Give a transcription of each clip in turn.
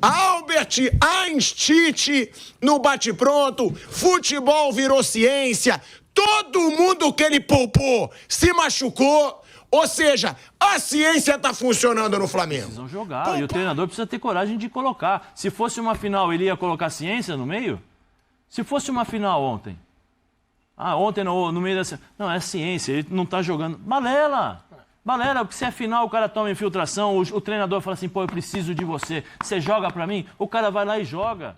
Albert Einstein no bate-pronto, futebol virou ciência, todo mundo que ele poupou se machucou. Ou seja, a ciência tá funcionando no Flamengo. Precisam jogar e o treinador precisa ter coragem de colocar. Se fosse uma final, ele ia colocar ciência no meio? Se fosse uma final ontem. Ontem no meio da... Não, é ciência, ele não tá jogando. Balela, porque se é final o cara toma infiltração, o treinador fala assim, pô, eu preciso de você. Você joga pra mim? O cara vai lá e joga.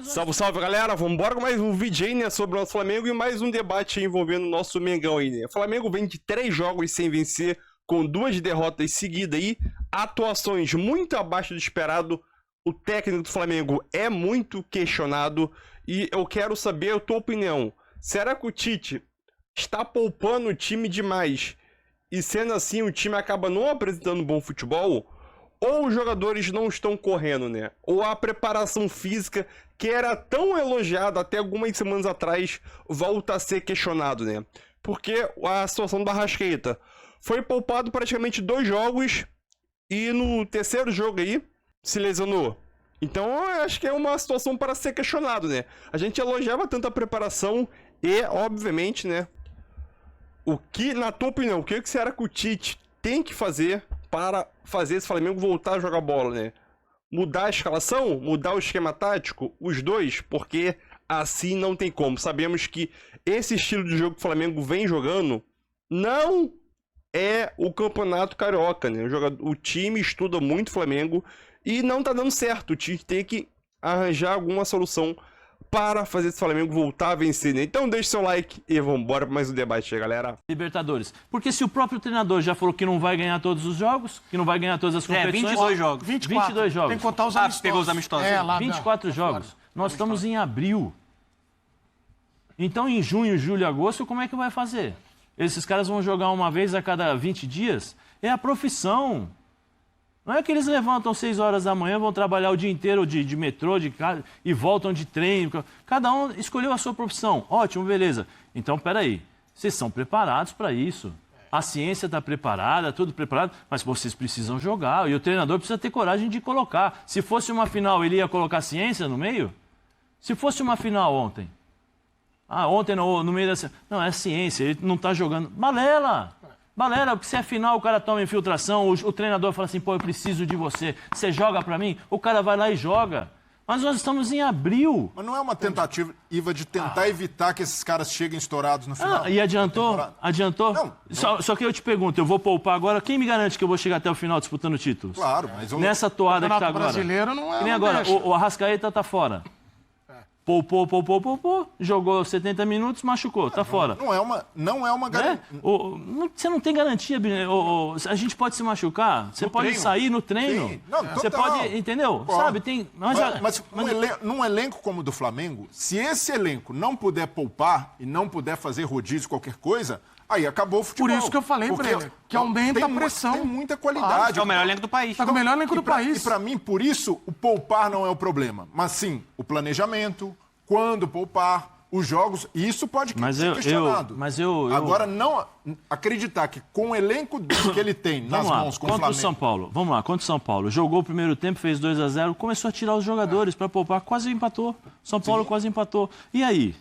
Salve, salve, galera. Vamos embora com mais um vídeo aí, né, sobre o nosso Flamengo e mais um debate aí envolvendo o nosso Mengão aí, né. O Flamengo vem de 3 jogos sem vencer, com 2 derrotas seguidas aí, atuações muito abaixo do esperado. O técnico do Flamengo é muito questionado e eu quero saber a tua opinião. Será que o Tite está poupando o time demais e sendo assim o time acaba não apresentando bom futebol? Ou os jogadores não estão correndo, né? Ou a preparação física, que era tão elogiada até algumas semanas atrás, volta a ser questionado, né? Porque a situação do Arrascaeta foi poupado praticamente 2 jogos e no terceiro jogo aí se lesionou. Então eu acho que é uma situação para ser questionado, né? A gente elogiava tanto a preparação e, obviamente, né? O que, na tua opinião, o que será que o Tite tem que fazer para fazer esse Flamengo voltar a jogar bola, né? Mudar a escalação? Mudar o esquema tático? Os dois? Porque assim não tem como. Sabemos que esse estilo de jogo que o Flamengo vem jogando não é o campeonato carioca, né? O time estuda muito o Flamengo e não tá dando certo. O Tite tem que arranjar alguma solução para fazer esse Flamengo voltar a vencer, né? Então deixe seu like e vamos embora para mais um debate aí, galera. Libertadores. Porque se o próprio treinador já falou que não vai ganhar todos os jogos, que não vai ganhar todas as competições... 22 jogos. 22 jogos. Tem que contar os amistosos. Pegou os amistosos. 24 jogos. Nós estamos em abril. Então, em junho, julho e agosto, como é que vai fazer? Esses caras vão jogar uma vez a cada 20 dias? É a profissão. Não é que eles levantam 6 horas da manhã, vão trabalhar o dia inteiro de metrô, de casa, e voltam de trem. Cada um escolheu a sua profissão. Ótimo, beleza. Então, peraí. Vocês são preparados para isso. A ciência está preparada, tudo preparado, mas vocês precisam jogar. E o treinador precisa ter coragem de colocar. Se fosse uma final, ele ia colocar ciência no meio? Se fosse uma final ontem. Ontem no meio da... Não, é ciência, ele não está jogando. Balela, porque se é final o cara toma infiltração, o treinador fala assim, pô, eu preciso de você. Você joga pra mim? O cara vai lá e joga. Mas nós estamos em abril. Mas não é uma tentativa, Iva, de tentar evitar que esses caras cheguem estourados no final? E adiantou? Adiantou? Não. Só que eu te pergunto, eu vou poupar agora, quem me garante que eu vou chegar até o final disputando títulos? Claro, mas... Nessa toada que tá agora. Brasileiro não é... Que nem agora, o Arrascaeta tá fora. Poupou, jogou 70 minutos, machucou, tá fora. Não é uma garantia. Você não tem garantia, a gente pode se machucar, você pode sair no treino. Sim. Não, você pode, entendeu? Claro. Sabe, tem... Mas num elenco como o do Flamengo, se esse elenco não puder poupar e não puder fazer rodízio, qualquer coisa, aí acabou o futebol. Por isso que eu falei pra ele, que aumenta a pressão. Tem muita qualidade. É o melhor elenco do país. Tá com o melhor elenco do país. E pra mim, por isso, o poupar não é o problema. Mas sim, o planejamento, quando poupar, os jogos, e isso pode ser questionado. Agora, não acreditar que com o elenco que ele tem nas mãos com o Flamengo... Contra o São Paulo, vamos lá, contra o São Paulo. Jogou o primeiro tempo, fez 2-0, começou a tirar os jogadores para poupar, quase empatou. São Paulo quase empatou. E aí?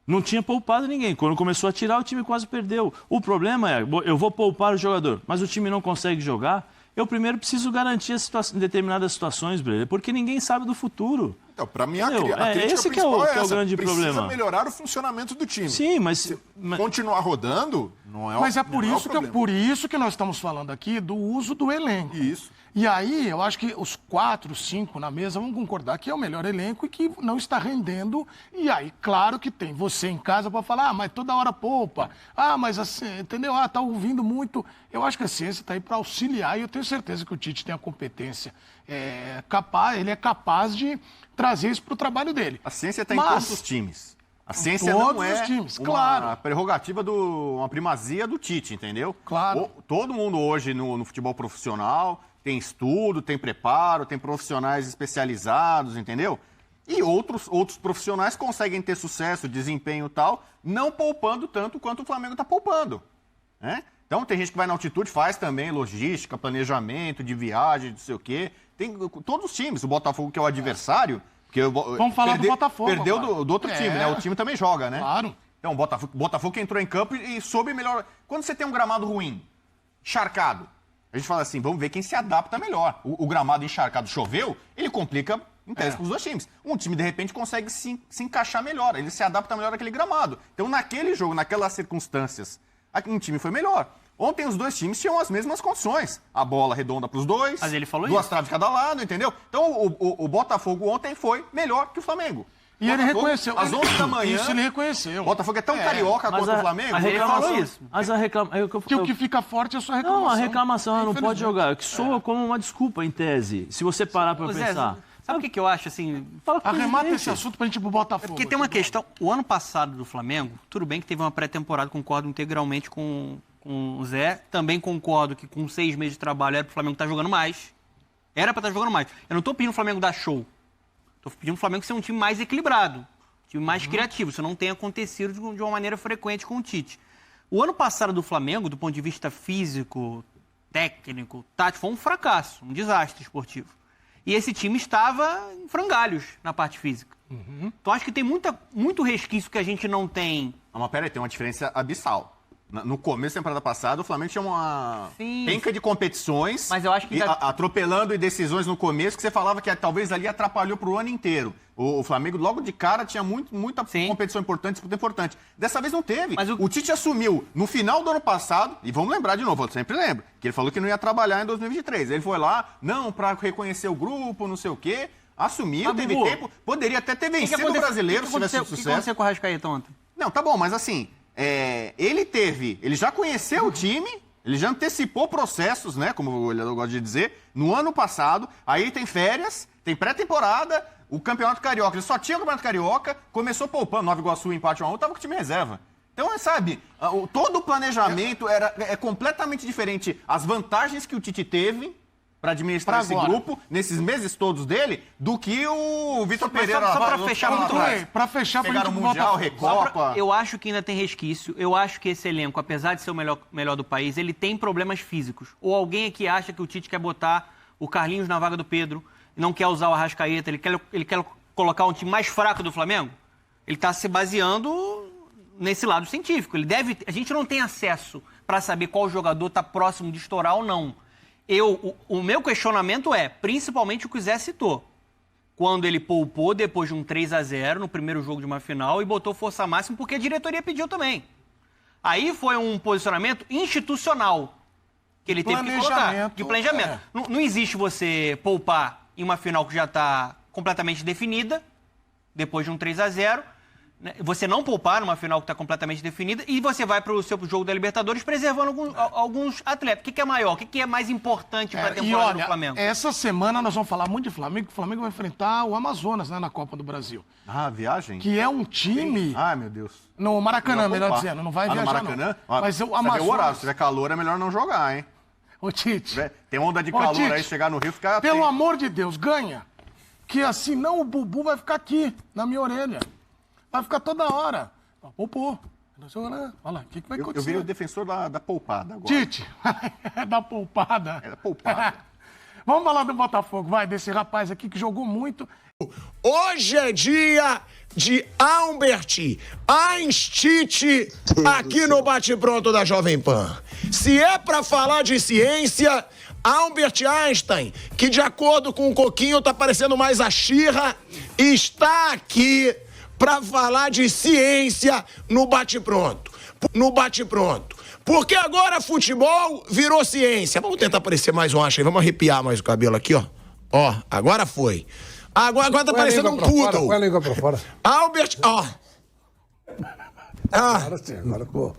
Não tinha poupado ninguém. Quando começou a tirar, o time quase perdeu. O problema é, eu vou poupar o jogador, mas o time não consegue jogar. Eu primeiro preciso garantir em determinadas situações, Breyer, porque ninguém sabe do futuro. Então, para mim, a crítica esse principal que é o grande problema. Precisa melhorar o funcionamento do time. Sim, mas... Continuar rodando não é o Mas é por isso que nós estamos falando aqui do uso do elenco. Isso. E aí, eu acho que os 4, 5 na mesa vão concordar que é o melhor elenco e que não está rendendo. E aí, claro que tem você em casa para falar, mas toda hora poupa. Mas assim, entendeu? Tá ouvindo muito. Eu acho que a ciência está aí para auxiliar e eu tenho certeza que o Tite tem a competência ele é capaz de trazer isso para o trabalho dele. A ciência está em todos os times. A ciência não é uma prerrogativa, uma primazia do Tite, entendeu? Claro. Todo mundo hoje no futebol profissional tem estudo, tem preparo, tem profissionais especializados, entendeu? E outros profissionais conseguem ter sucesso, desempenho e tal, não poupando tanto quanto o Flamengo está poupando, né? Então tem gente que vai na altitude, faz também logística, planejamento de viagem, não sei o quê, Tem todos os times, o Botafogo que é o adversário... Vamos falar do Botafogo. Perdeu do outro time, né? O time também joga, né? Claro. Então, o Botafogo que entrou em campo e soube melhor... Quando você tem um gramado ruim, encharcado, a gente fala assim, vamos ver quem se adapta melhor. O gramado encharcado choveu, ele complica em tese para os dois times. Um time, de repente, consegue se encaixar melhor, ele se adapta melhor àquele gramado. Então, naquele jogo, naquelas circunstâncias, um time foi melhor. Ontem os dois times tinham as mesmas condições. A bola redonda para os dois, mas ele falou duas traves de cada lado, entendeu? Então, o Botafogo ontem foi melhor que o Flamengo. E ele reconheceu. Às 11 da manhã. Isso ele reconheceu. O Botafogo é tão carioca quanto o Flamengo. Ele falou isso. Mas a reclamação... Que o que fica forte é a sua reclamação. Não, a reclamação não pode jogar. Que soa como uma desculpa, em tese. Se você parar para pensar. Sabe o que eu acho, assim... Arremata esse assunto pra gente ir pro Botafogo. Porque tem uma questão. O ano passado do Flamengo, tudo bem que teve uma pré-temporada, concordo integralmente com o Zé. Também concordo que com 6 meses de trabalho era pro Flamengo estar jogando mais. Era pra estar jogando mais. Eu não tô pedindo o Flamengo dar show. Tô pedindo o Flamengo ser um time mais equilibrado. Um time mais criativo. Isso não tem acontecido de uma maneira frequente com o Tite. O ano passado do Flamengo, do ponto de vista físico, técnico, tático, foi um fracasso. Um desastre esportivo. E esse time estava em frangalhos na parte física. Então acho que tem muito resquício que a gente não tem. Mas peraí, tem uma diferença abissal. No começo da temporada passada, o Flamengo tinha uma penca de competições, mas eu acho que atropelando e decisões no começo, que você falava que talvez ali atrapalhou pro ano inteiro. O Flamengo, logo de cara, tinha muita competição importante, disputa importante. Dessa vez não teve. Mas o Tite assumiu no final do ano passado, e vamos lembrar de novo, eu sempre lembro, que ele falou que não ia trabalhar em 2023. Ele foi lá, não, para reconhecer o grupo, não sei o quê, assumiu, teve tempo, poderia até ter vencido o brasileiro se tivesse sucesso. O que aconteceu com o Arrascaeta ontem? Não, tá bom, mas assim... ele já conheceu o time, ele já antecipou processos, né, como o olhador gosta de dizer, no ano passado, aí ele tem férias, tem pré-temporada, o Campeonato Carioca, ele só tinha o Campeonato Carioca, começou poupando, Nova Iguaçu, empate 1-1, tava com o time reserva. Então, sabe, todo o planejamento é completamente diferente. As vantagens que o Tite teve para administrar esse grupo, nesses meses todos dele, do que o Vitor Pereira... Só para fechar muito bem. Para fechar, pegaram o Mundial, Recopa... Eu acho que ainda tem resquício. Eu acho que esse elenco, apesar de ser o melhor do país, ele tem problemas físicos. Ou alguém aqui acha que o Tite quer botar o Carlinhos na vaga do Pedro, não quer usar o Arrascaeta, ele quer colocar um time mais fraco do Flamengo? Ele está se baseando nesse lado científico. A gente não tem acesso para saber qual jogador está próximo de estourar ou não. O meu questionamento é, principalmente o que o Zé citou, quando ele poupou depois de um 3-0 no primeiro jogo de uma final e botou força máxima porque a diretoria pediu também. Aí foi um posicionamento institucional que ele teve que colocar, de planejamento. Não existe você poupar em uma final que já está completamente definida, depois de um 3-0, você não poupar numa final que está completamente definida e você vai para o seu jogo da Libertadores preservando alguns atletas. O que é maior? O que é mais importante para a temporada do Flamengo? Essa semana nós vamos falar muito de Flamengo, que o Flamengo vai enfrentar o Amazonas, né, na Copa do Brasil. Ah, viagem? Que é um time... Ai, meu Deus. No Maracanã, melhor dizendo. Não vai viajar, no Maracanã? não. Mas o Amazonas... o horário, se tiver calor é melhor não jogar, hein? Ô, Tite... Tem onda de calor Tite, aí, chegar no Rio, ficar... Pelo amor de Deus, ganha. Que assim, não, o Bubu vai ficar aqui, na minha orelha. Vai ficar toda hora. Poupou. Olha lá, o que vai acontecer? Eu virei o defensor da poupada agora. Tite, é da poupada. É da poupada. Vamos falar do Botafogo, vai, desse rapaz aqui que jogou muito. Hoje é dia de Albert Einstein aqui no Bate-Pronto da Jovem Pan. Se é pra falar de ciência, Albert Einstein, que de acordo com o Coquinho tá parecendo mais a Xirra, está aqui pra falar de ciência no Bate-Pronto. Porque agora futebol virou ciência. Vamos tentar parecer mais um Einstein, vamos arrepiar mais o cabelo aqui, ó. Ó, agora foi. Agora tá parecendo um poodle. Põe a língua pra fora. Albert, ó. Agora sim, agora pô.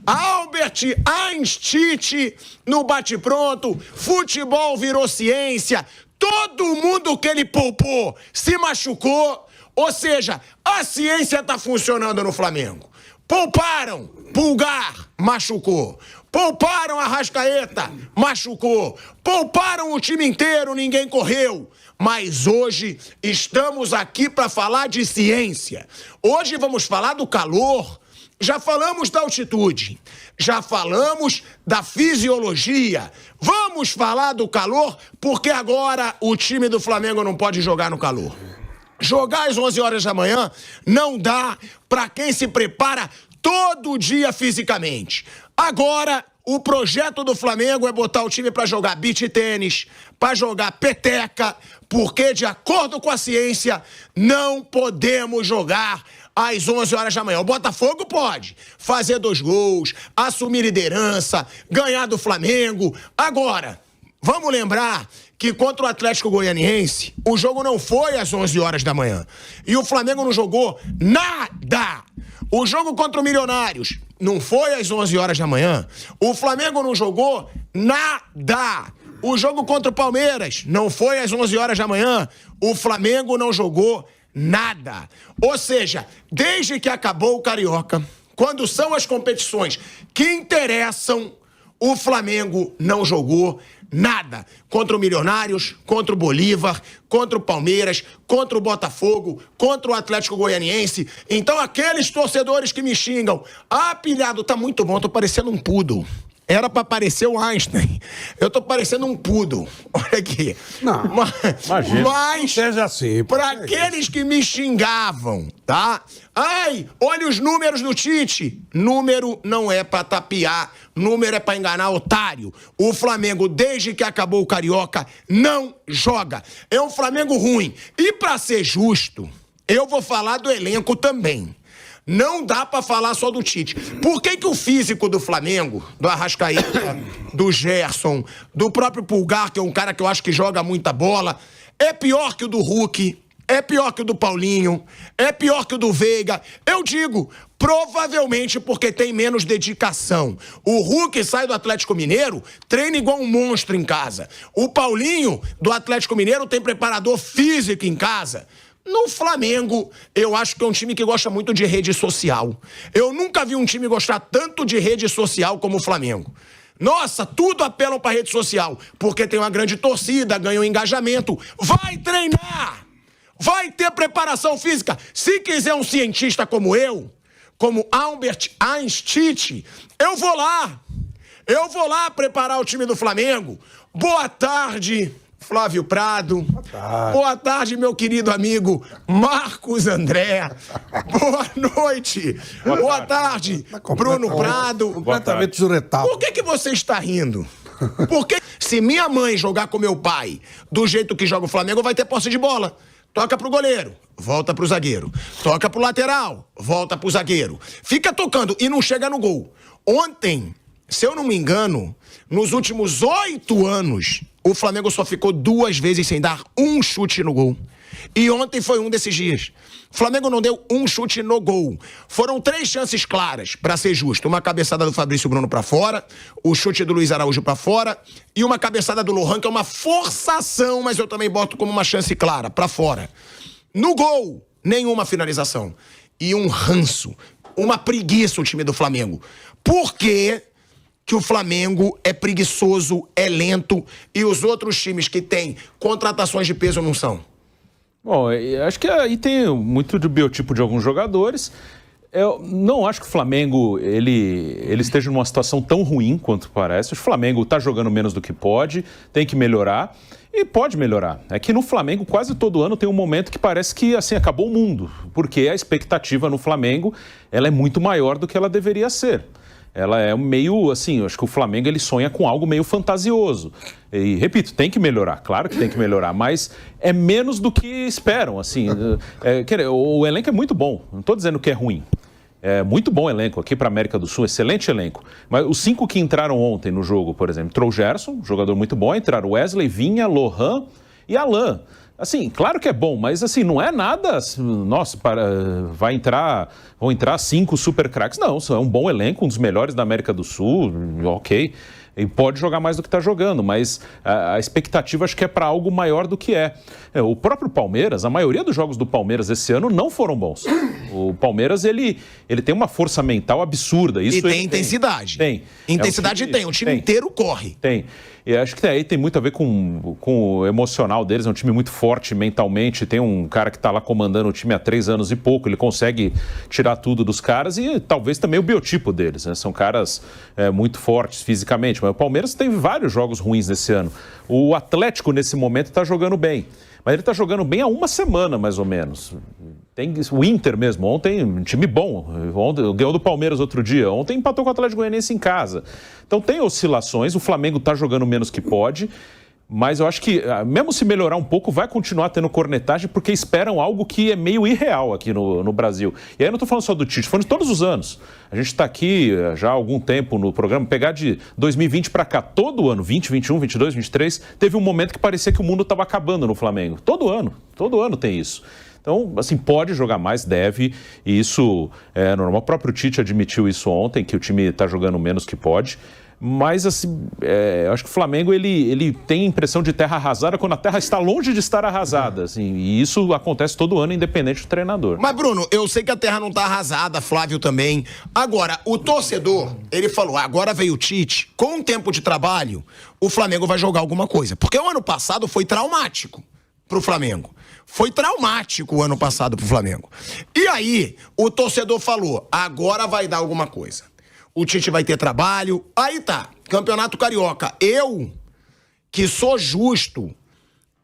Albert Einstein no Bate-Pronto, futebol virou ciência, todo mundo que ele poupou se machucou, ou seja, a ciência tá funcionando no Flamengo. Pouparam, Pulgar, machucou. Pouparam Arrascaeta, machucou. Pouparam o time inteiro, ninguém correu. Mas hoje estamos aqui para falar de ciência. Hoje vamos falar do calor. Já falamos da altitude, já falamos da fisiologia. Vamos vamos falar do calor, porque agora o time do Flamengo não pode jogar no calor. Jogar às 11 horas da manhã não dá para quem se prepara todo dia fisicamente. Agora, o projeto do Flamengo é botar o time para jogar beach tênis, para jogar peteca, porque, de acordo com a ciência, não podemos jogar às 11 horas da manhã. O Botafogo pode fazer 2 gols, assumir liderança, ganhar do Flamengo. Agora, vamos lembrar que contra o Atlético Goianiense, o jogo não foi às 11 horas da manhã. E o Flamengo não jogou nada. O jogo contra o Milionários não foi às 11 horas da manhã. O Flamengo não jogou nada. O jogo contra o Palmeiras não foi às 11 horas da manhã. O Flamengo não jogou nada. Ou seja, desde que acabou o Carioca, quando são as competições que interessam, o Flamengo não jogou nada. Contra o Milionários, contra o Bolívar, contra o Palmeiras, contra o Botafogo, contra o Atlético Goianiense. Então, aqueles torcedores que me xingam, pilhado, tá muito bom, tô parecendo um poodle. Era pra parecer o Einstein. Eu tô parecendo um poodle. Olha aqui. Não, imagina. Mas, seja assim. Pra aqueles que me xingavam, tá? Ai, olha os números do Tite. Número não é pra tapear. Número é pra enganar otário. O Flamengo, desde que acabou o Carioca, não joga. É um Flamengo ruim. E pra ser justo, eu vou falar do elenco também. Não dá pra falar só do Tite. Por que que o físico do Flamengo, do Arrascaeta, do Gerson, do próprio Pulgar, que é um cara que eu acho que joga muita bola, é pior que o do Hulk, é pior que o do Paulinho, é pior que o do Veiga? Eu digo, provavelmente porque tem menos dedicação. O Hulk sai do Atlético Mineiro, treina igual um monstro em casa. O Paulinho, do Atlético Mineiro, tem preparador físico em casa. No Flamengo, eu acho que é um time que gosta muito de rede social. Eu nunca vi um time gostar tanto de rede social como o Flamengo. Nossa, tudo apelam pra rede social, porque tem uma grande torcida, ganha um engajamento. Vai treinar! Vai ter preparação física. Se quiser um cientista como eu, como Albert Einstein, eu vou lá. Eu vou lá preparar o time do Flamengo. Boa tarde, Flávio Prado. Boa tarde, meu querido amigo Marcos André. Boa noite. Boa tarde, Bruno Prado. Completamente juretado. Por que você está rindo? Porque se minha mãe jogar com meu pai do jeito que joga o Flamengo, vai ter posse de bola. Toca pro goleiro, volta pro zagueiro. Toca pro lateral, volta pro zagueiro. Fica tocando e não chega no gol. Ontem, se eu não me engano, nos últimos 8 anos, o Flamengo só ficou 2 vezes sem dar um chute no gol. E ontem foi um desses dias. O Flamengo não deu um chute no gol. Foram 3 chances claras, pra ser justo. Uma cabeçada do Fabrício Bruno pra fora, o chute do Luiz Araújo pra fora e uma cabeçada do Lohan, que é uma forçação, mas eu também boto como uma chance clara, pra fora. No gol, nenhuma finalização. E um ranço, uma preguiça o time do Flamengo. Por quê? Que o Flamengo é preguiçoso, é lento e os outros times que têm contratações de peso não são? Bom, acho que aí tem muito de biotipo de alguns jogadores. Eu não acho que o Flamengo ele esteja numa situação tão ruim quanto parece. Acho que o Flamengo está jogando menos do que pode, tem que melhorar e pode melhorar. É que no Flamengo quase todo ano tem um momento que parece que assim acabou o mundo, porque a expectativa no Flamengo ela é muito maior do que ela deveria ser. Ela é meio, assim, eu acho que o Flamengo ele sonha com algo meio fantasioso. E, repito, tem que melhorar, claro que tem que melhorar, mas é menos do que esperam, assim. O elenco é muito bom, não estou dizendo que é ruim. É muito bom elenco aqui para a América do Sul, excelente elenco. Mas os 5 que entraram ontem no jogo, por exemplo, entrou o Gerson, jogador muito bom, entraram Wesley, Vinha, Lohan e Alan. Assim, claro que é bom, mas assim, não é nada, nossa, vão entrar 5 super craques. Não, é um bom elenco, um dos melhores da América do Sul, ok. E pode jogar mais do que está jogando, mas a expectativa acho que é para algo maior do que é. O próprio Palmeiras, a maioria dos jogos do Palmeiras esse ano não foram bons. O Palmeiras, ele tem uma força mental absurda. Isso e tem intensidade. Tem. Intensidade tem, o time inteiro corre. Tem. E acho que aí tem muito a ver com o emocional deles, é um time muito forte mentalmente, tem um cara que está lá comandando o time há 3 anos e pouco, ele consegue tirar tudo dos caras e talvez também o biotipo deles, né? São caras muito fortes fisicamente, mas o Palmeiras teve vários jogos ruins nesse ano. O Atlético, nesse momento, está jogando bem. Mas ele está jogando bem há 1 semana, mais ou menos. Tem o Inter mesmo, ontem, um time bom. Ontem, ganhou do Palmeiras outro dia. Ontem empatou com o Atlético Goianiense em casa. Então tem oscilações, o Flamengo está jogando menos que pode. Mas eu acho que, mesmo se melhorar um pouco, vai continuar tendo cornetagem, porque esperam algo que é meio irreal aqui no Brasil. E aí eu não estou falando só do Tite, estou falando de todos os anos. A gente está aqui já há algum tempo no programa, pegar de 2020 para cá, todo ano, 20, 21, 22, 23, teve um momento que parecia que o mundo estava acabando no Flamengo. Todo ano tem isso. Então, assim, pode jogar mais, deve, e isso é normal. O próprio Tite admitiu isso ontem, que o time está jogando menos que pode. Mas, assim, eu acho que o Flamengo, ele tem impressão de terra arrasada quando a terra está longe de estar arrasada, assim, e isso acontece todo ano, independente do treinador. Mas, Bruno, eu sei que a terra não está arrasada, Flávio também. Agora, o torcedor, ele falou, agora veio o Tite, com um tempo de trabalho, o Flamengo vai jogar alguma coisa. Porque o ano passado foi traumático pro Flamengo. Foi traumático o ano passado pro Flamengo. E aí, o torcedor falou, agora vai dar alguma coisa. O Tite vai ter trabalho. Aí tá, Campeonato Carioca. Eu, que sou justo,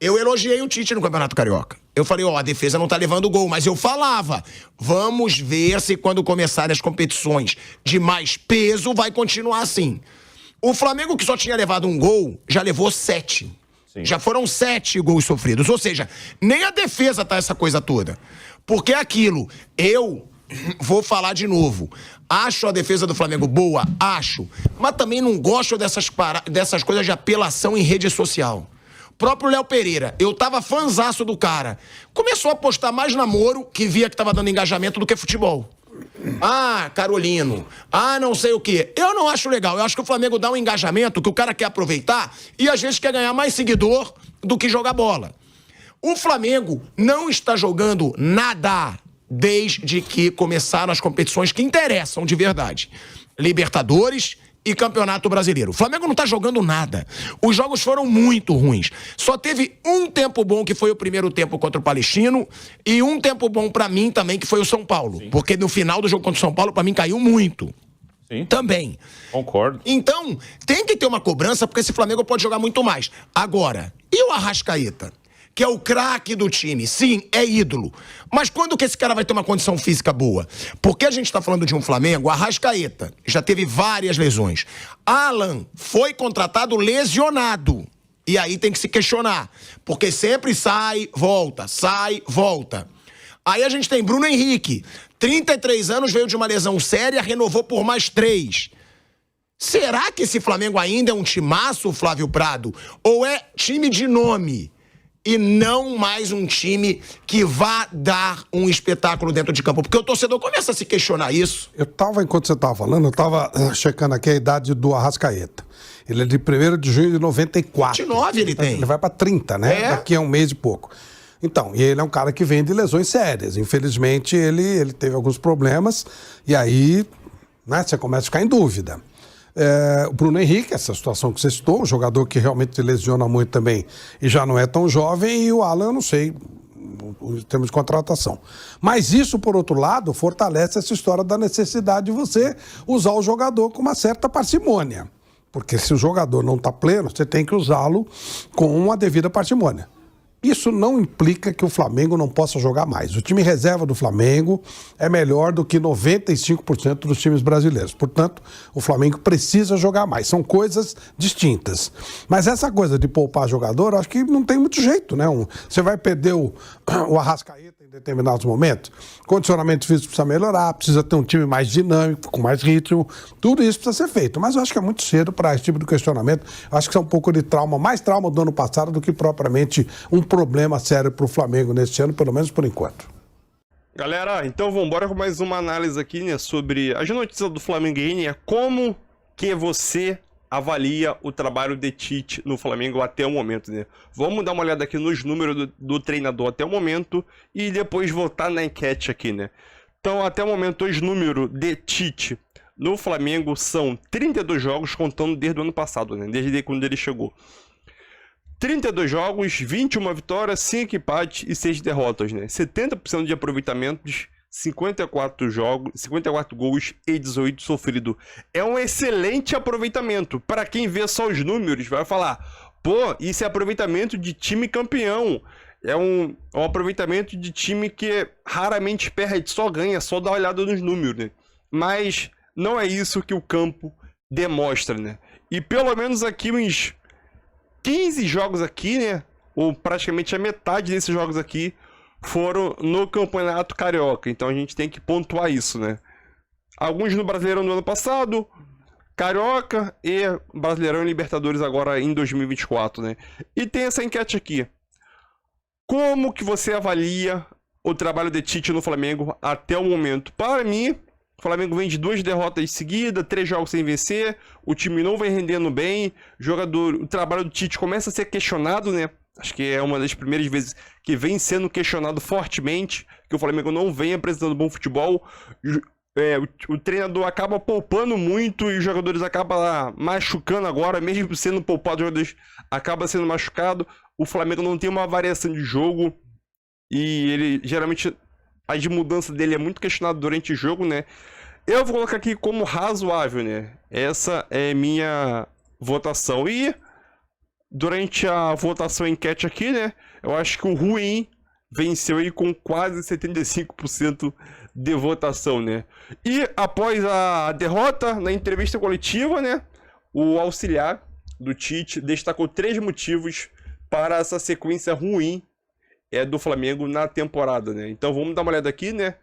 eu elogiei o Tite no Campeonato Carioca. Eu falei, a defesa não tá levando gol, mas eu falava, vamos ver se quando começarem as competições de mais peso vai continuar assim. O Flamengo, que só tinha levado 1 gol, já levou 7. Sim. Já foram 7 gols sofridos. Ou seja, nem a defesa tá essa coisa toda. Porque é aquilo, eu vou falar de novo. Acho a defesa do Flamengo boa? Acho. Mas também não gosto dessas coisas de apelação em rede social. O próprio Léo Pereira, eu tava fanzaço do cara. Começou a postar mais namoro, que via que tava dando engajamento, do que futebol. Ah, Carolino. Ah, não sei o quê. Eu não acho legal. Eu acho que o Flamengo dá um engajamento que o cara quer aproveitar e às vezes quer ganhar mais seguidor do que jogar bola. O Flamengo não está jogando nada desde que começaram as competições que interessam de verdade. Libertadores e Campeonato Brasileiro. O Flamengo não tá jogando nada. Os jogos foram muito ruins. Só teve um tempo bom, que foi o primeiro tempo contra o Palestino, e um tempo bom pra mim também, que foi o São Paulo. Sim. Porque no final do jogo contra o São Paulo, pra mim, caiu muito. Sim. Também. Concordo. Então, tem que ter uma cobrança, porque esse Flamengo pode jogar muito mais. Agora, e o Arrascaeta? Que é o craque do time. Sim, é ídolo. Mas quando que esse cara vai ter uma condição física boa? Porque a gente está falando de um Flamengo, Arrascaeta já teve várias lesões. Alan foi contratado lesionado. E aí tem que se questionar. Porque sempre sai, volta. Aí a gente tem Bruno Henrique. 33 anos, veio de uma lesão séria, renovou por mais 3. Será que esse Flamengo ainda é um timaço, Flávio Prado? Ou é time de nome? E não mais um time que vá dar um espetáculo dentro de campo. Porque o torcedor começa a se questionar isso. Enquanto você estava falando, eu estava checando aqui a idade do Arrascaeta. Ele é de 1º de junho de 94. 29 ele tem. Ele vai para 30, né? Daqui a 1 mês e pouco. Então, e ele é um cara que vem de lesões sérias. Infelizmente, ele teve alguns problemas. E aí, né, você começa a ficar em dúvida. O Bruno Henrique, essa situação que você citou, um jogador que realmente se lesiona muito também e já não é tão jovem, e o Alan, eu não sei, em termos de contratação. Mas isso, por outro lado, fortalece essa história da necessidade de você usar o jogador com uma certa parcimônia. Porque se o jogador não está pleno, você tem que usá-lo com uma devida parcimônia. Isso não implica que o Flamengo não possa jogar mais. O time reserva do Flamengo é melhor do que 95% dos times brasileiros. Portanto, o Flamengo precisa jogar mais. São coisas distintas. Mas essa coisa de poupar jogador, acho que não tem muito jeito, né? Você vai perder o Arrascaeta em determinados momentos. Condicionamento físico precisa melhorar, precisa ter um time mais dinâmico, com mais ritmo. Tudo isso precisa ser feito. Mas eu acho que é muito cedo para esse tipo de questionamento. Eu acho que é um pouco de trauma, mais trauma do ano passado do que propriamente um problema sério para o Flamengo neste ano, pelo menos por enquanto. Galera, então vamos embora com mais uma análise aqui, né, sobre as notícias do Flamengo, né, como que você avalia o trabalho de Tite no Flamengo até o momento, né? Vamos dar uma olhada aqui nos números do treinador até o momento e depois voltar na enquete aqui, né? Então, até o momento, os números de Tite no Flamengo são 32 jogos, contando desde o ano passado, né? Desde quando ele chegou. 32 jogos, 21 vitórias, 5 empates e 6 derrotas, né? 70% de aproveitamentos, 54 gols e 18 sofridos. É um excelente aproveitamento. Para quem vê só os números, vai falar: pô, isso é aproveitamento de time campeão. É um aproveitamento de time que raramente perde, só ganha, só dá uma olhada nos números, né? Mas não é isso que o campo demonstra, né? E pelo menos aqui uns 15 jogos aqui, né? Ou praticamente a metade desses jogos aqui foram no Campeonato Carioca. Então a gente tem que pontuar isso, né? Alguns no Brasileirão do ano passado, Carioca e Brasileirão e Libertadores agora em 2024, né? E tem essa enquete aqui. Como que você avalia o trabalho de Tite no Flamengo até o momento? Para mim, o Flamengo vem de 2 derrotas seguidas, 3 jogos sem vencer, o time não vem rendendo bem, o trabalho do Tite começa a ser questionado, né? Acho que é uma das primeiras vezes que vem sendo questionado fortemente, que o Flamengo não vem apresentando bom futebol. O treinador acaba poupando muito e os jogadores acabam machucando agora, mesmo sendo poupado, os jogadores acabam sendo machucados. O Flamengo não tem uma variação de jogo e ele geralmente a de mudança dele é muito questionado durante o jogo, né? Eu vou colocar aqui como razoável, né? Essa é minha votação. E durante a votação enquete aqui, né? Eu acho que o ruim venceu aí com quase 75% de votação, né? E após a derrota, na entrevista coletiva, né? O auxiliar do Tite destacou 3 motivos para essa sequência ruim do Flamengo na temporada, né? Então vamos dar uma olhada aqui, né?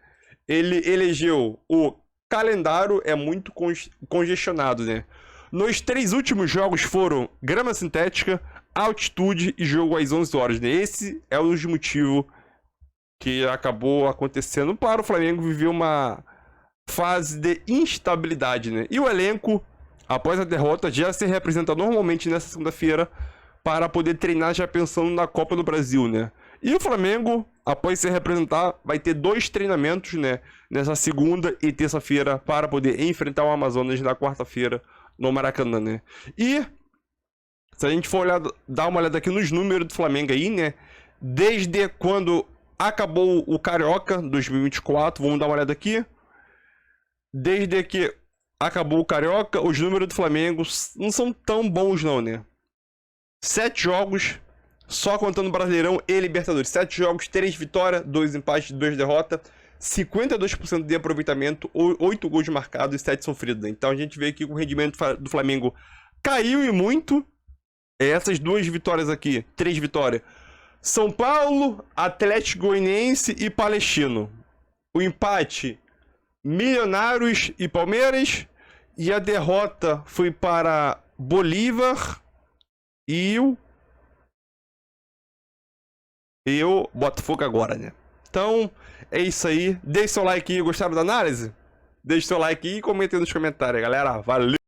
Ele elegeu o calendário é muito congestionado, né? Nos 3 últimos jogos foram grama sintética, altitude e jogo às 11 horas, né? Esse é um dos motivos que acabou acontecendo para o Flamengo viver uma fase de instabilidade, né? E o elenco, após a derrota, já se representa normalmente nessa segunda-feira para poder treinar já pensando na Copa do Brasil, né? E o Flamengo, após se representar, vai ter 2 treinamentos, né? Nessa segunda e terça-feira para poder enfrentar o Amazonas na quarta-feira no Maracanã, né? E se a gente for dar uma olhada aqui nos números do Flamengo aí, né? Desde quando acabou o Carioca 2024, vamos dar uma olhada aqui. Desde que acabou o Carioca, os números do Flamengo não são tão bons não, né? 7 jogos, só contando Brasileirão e Libertadores. 7 jogos, 3 vitórias, 2 empates, 2 derrotas. 52% de aproveitamento, 8 gols marcados e 7 sofridos. Então a gente vê aqui que o rendimento do Flamengo caiu e muito. Essas 2 vitórias aqui, 3 vitórias. São Paulo, Atlético Goianiense e Palestino. O empate, Milionários e Palmeiras. E a derrota foi para Bolívar e o Botafogo agora, né? Então, é isso aí. Deixe seu like aí. Gostaram da análise? Deixe seu like aí e comente aí nos comentários, galera. Valeu!